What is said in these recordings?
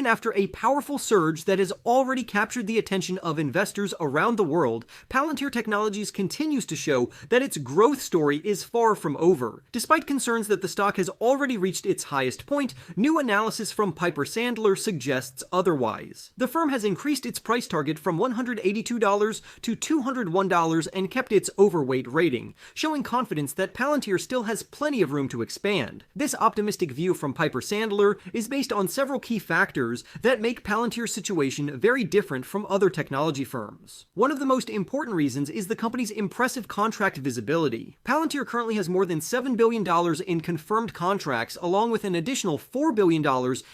Even after a powerful surge that has already captured the attention of investors around the world, Palantir Technologies continues to show that its growth story is far from over. Despite concerns that the stock has already reached its highest point, new analysis from Piper Sandler suggests otherwise. The firm has increased its price target from $182 to $201 and kept its overweight rating, showing confidence that Palantir still has plenty of room to expand. This optimistic view from Piper Sandler is based on several key factors that make Palantir's situation very different from other technology firms. One of the most important reasons is the company's impressive contract visibility. Palantir currently has more than $7 billion in confirmed contracts, along with an additional $4 billion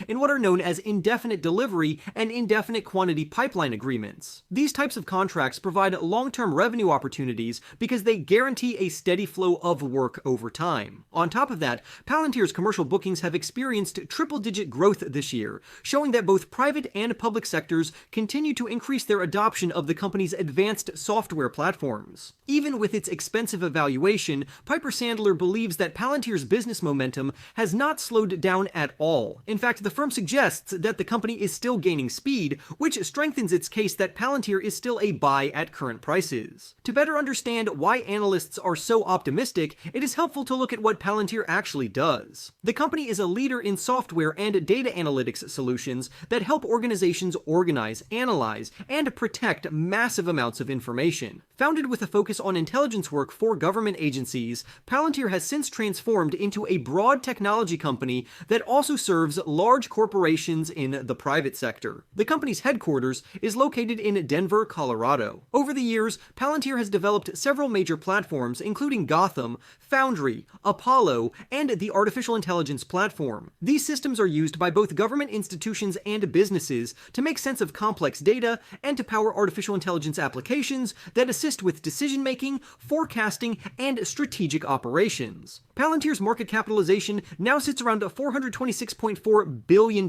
in what are known as indefinite delivery and indefinite quantity pipeline agreements. These types of contracts provide long-term revenue opportunities because they guarantee a steady flow of work over time. On top of that, Palantir's commercial bookings have experienced triple-digit growth this year, showing that both private and public sectors continue to increase their adoption of the company's advanced software platforms. Even with its expensive evaluation, Piper Sandler believes that Palantir's business momentum has not slowed down at all. In fact, the firm suggests that the company is still gaining speed, which strengthens its case that Palantir is still a buy at current prices. To better understand why analysts are so optimistic, it is helpful to look at what Palantir actually does. The company is a leader in software and data analytics solutions that help organizations organize, analyze, and protect massive amounts of information. Founded with a focus on intelligence work for government agencies, Palantir has since transformed into a broad technology company that also serves large corporations in the private sector. The company's headquarters is located in Denver, Colorado. Over the years, Palantir has developed several major platforms, including Gotham, Foundry, Apollo, and the artificial intelligence platform. These systems are used by both government institutions and businesses to make sense of complex data and to power artificial intelligence applications that assist with decision-making, forecasting, and strategic operations. Palantir's market capitalization now sits around $426.4 billion,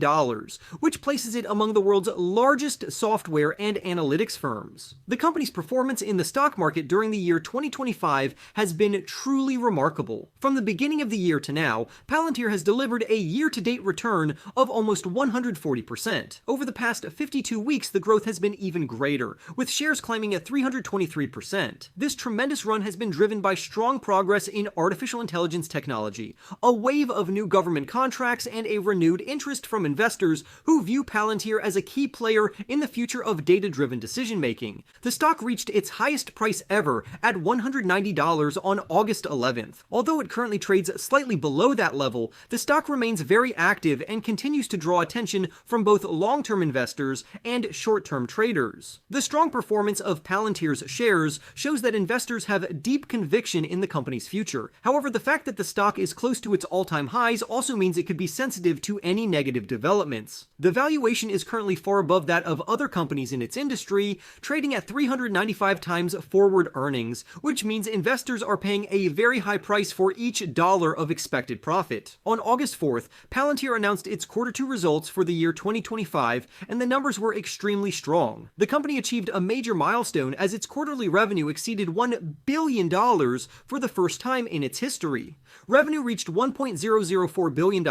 which places it among the world's largest software and analytics firms. The company's performance in the stock market during the year 2025 has been truly remarkable. From the beginning of the year to now, Palantir has delivered a year-to-date return of almost 140%. Over the past 52 weeks, the growth has been even greater, with shares climbing at 323%. This tremendous run has been driven by strong progress in artificial intelligence technology, a wave of new government contracts, and a renewed interest from investors who view Palantir as a key player in the future of data-driven decision-making. The stock reached its highest price ever at $190 on August 11th. Although it currently trades slightly below that level, the stock remains very active and continues to draw attention from both long-term investors and short-term traders. The strong performance of Palantir's shares shows that investors have deep conviction in the company's future. However, the fact that the stock is close to its all-time highs also means it could be sensitive to any negative developments. The valuation is currently far above that of other companies in its industry, trading at 395 times forward earnings, which means investors are paying a very high price for each dollar of expected profit. On August 4th, Palantir announced its Q2 results for the year 2025, and the numbers were extremely strong. The company achieved a major milestone as its quarterly revenue exceeded $1 billion for the first time in its history. Revenue reached $1.004 billion,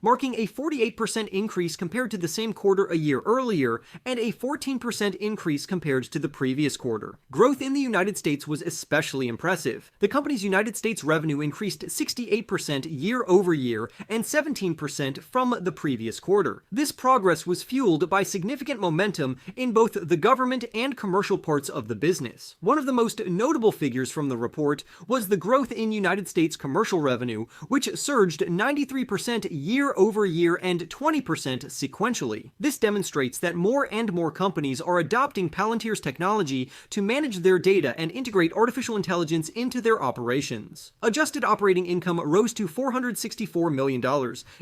marking a 48% increase compared to the same quarter a year earlier, and a 14% increase compared to the previous quarter. Growth in the United States was especially impressive. The company's United States revenue increased 68% year over year and 17% from the previous quarter. This progress was fueled by significant momentum in both the government and commercial parts of the business. One of the most notable figures from the report was the growth in United States commercial revenue, which surged 93% year over year and 20% sequentially. This demonstrates that more and more companies are adopting Palantir's technology to manage their data and integrate artificial intelligence into their operations. Adjusted operating income rose to $464 million,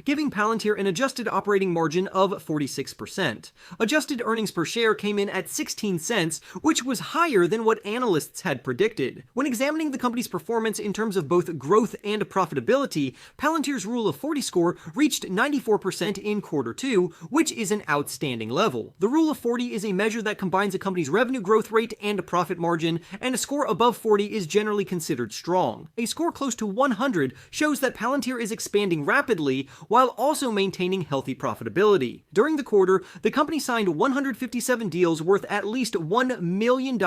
giving Palantir an adjusted operating margin of 46%. Adjusted earnings per share came in at 16 cents, which was higher than what what analysts had predicted. When examining the company's performance in terms of both growth and profitability, Palantir's Rule of 40 score reached 94% in quarter 2, which is an outstanding level. The Rule of 40 is a measure that combines a company's revenue growth rate and profit margin, and a score above 40 is generally considered strong. A score close to 100 shows that Palantir is expanding rapidly while also maintaining healthy profitability. During the quarter, the company signed 157 deals worth at least $1 million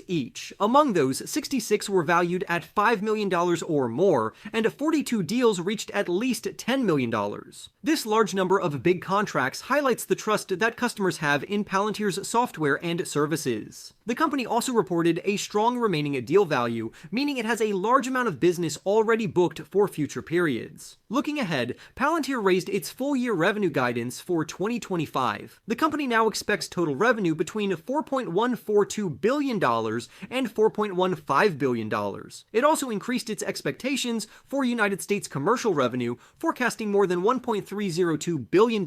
each. Among those, 66 were valued at $5 million or more, and 42 deals reached at least $10 million. This large number of big contracts highlights the trust that customers have in Palantir's software and services. The company also reported a strong remaining deal value, meaning it has a large amount of business already booked for future periods. Looking ahead, Palantir raised its full-year revenue guidance for 2025. The company now expects total revenue between $4.142 billion and $4.15 billion. It also increased its expectations for United States commercial revenue, forecasting more than $1.302 billion,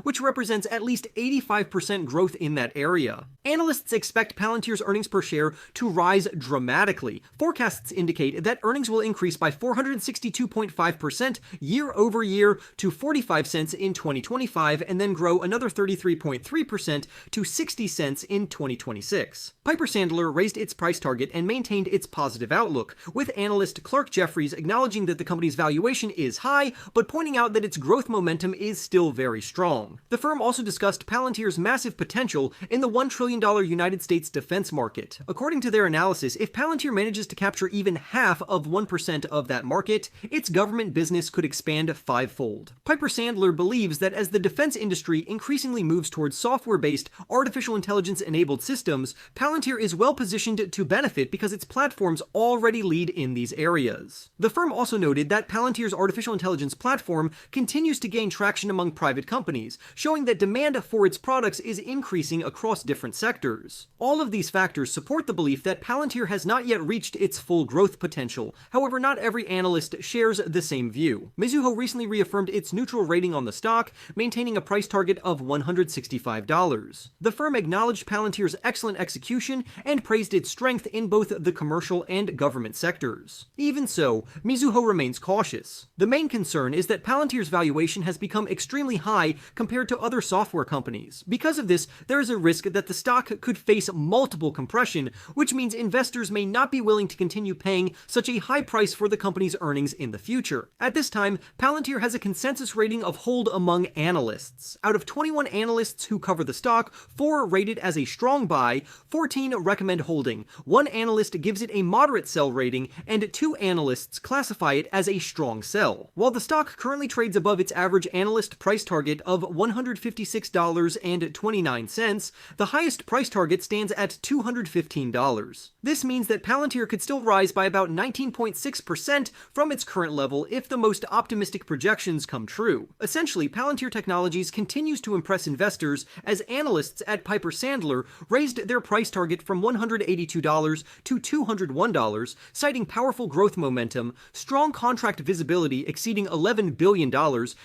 which represents at least 85% growth in that area. Analysts expect Palantir's earnings per share to rise dramatically. Forecasts indicate that earnings will increase by 462.5% year over year to 45 cents in 2025, and then grow another 33.3% to 60 cents in 2026. Piper Sandler raised its price target and maintained its positive outlook, with analyst Clark Jeffries acknowledging that the company's valuation is high, but pointing out that its growth momentum is still very strong. The firm also discussed Palantir's massive potential in the $1 trillion United States defense market. According to their analysis, if Palantir manages to capture even half of 1% of that market, its government business could expand fivefold. Piper Sandler believes that as the defense industry increasingly moves towards software-based, artificial intelligence-enabled systems, Palantir is well positioned to benefit because its platforms already lead in these areas. The firm also noted that Palantir's artificial intelligence platform continues to gain traction among private companies, showing that demand for its products is increasing across different sectors. All of these factors support the belief that Palantir has not yet reached its full growth potential. However, not every analyst shares the same view. Mizuho recently reaffirmed its neutral rating on the stock, maintaining a price target of $165. The firm acknowledged Palantir's excellent execution and praised its strength in both the commercial and government sectors. Even so, Mizuho remains cautious. The main concern is that Palantir's valuation has become extremely high compared to other software companies. Because of this, there is a risk that the stock could face multiple compression, which means investors may not be willing to continue paying such a high price for the company's earnings in the future. At this time, Palantir has a consensus rating of hold among analysts. Out of 21 analysts who cover the stock, 4 rate it as a strong buy, 14 recommend holding, 1 analyst gives it a moderate sell rating, and 2 analysts classify it as a strong sell. While the stock currently trades above its average analyst price target of $156.29, the highest price target stands at $215. This means that Palantir could still rise by about 19.6% from its current level if the most optimistic projections come true. Essentially, Palantir Technologies continues to impress investors as analysts at Piper Sandler raised their price target from $182 to $201, citing powerful growth momentum, strong contract visibility exceeding $11 billion,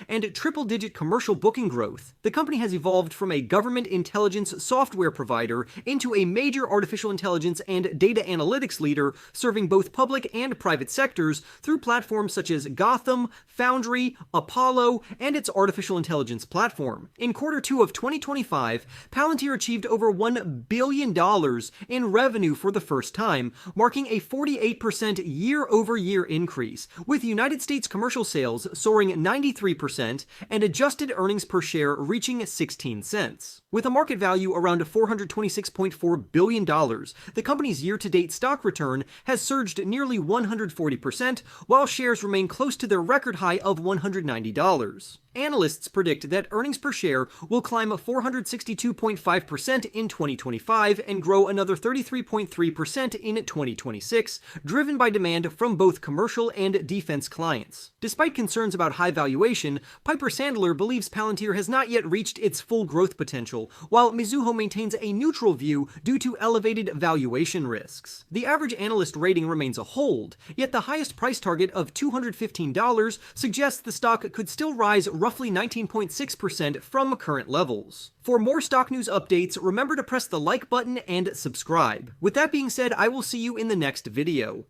and triple-digit commercial booking growth. The company has evolved from a government intelligence software provider into a major artificial intelligence and data analytics leader, serving both public and private sectors through platforms such as Gotham, Foundry, Apollo, and its artificial intelligence platform. In quarter 2 of 2025, Palantir achieved over $1 billion in revenue for the first time, marking a 48% year-over-year increase, with United States commercial sales soaring 93% and adjusted earnings per share reaching 16 cents. With a market value around $426.4 billion, the company's year-to-date stock return has surged nearly 140%, while shares remain close to their record high of $190. Analysts predict that earnings per share will climb 462.5% in 2025 and grow another 33.3% in 2026, driven by demand from both commercial and defense clients. Despite concerns about high valuation, Piper Sandler believes Palantir has not yet reached its full growth potential, while Mizuho maintains a neutral view due to elevated valuation risks. The average analyst rating remains a hold, yet the highest price target of $215 suggests the stock could still rise roughly 19.6% from current levels. For more stock news updates, remember to press the like button and subscribe. With that being said, I will see you in the next video.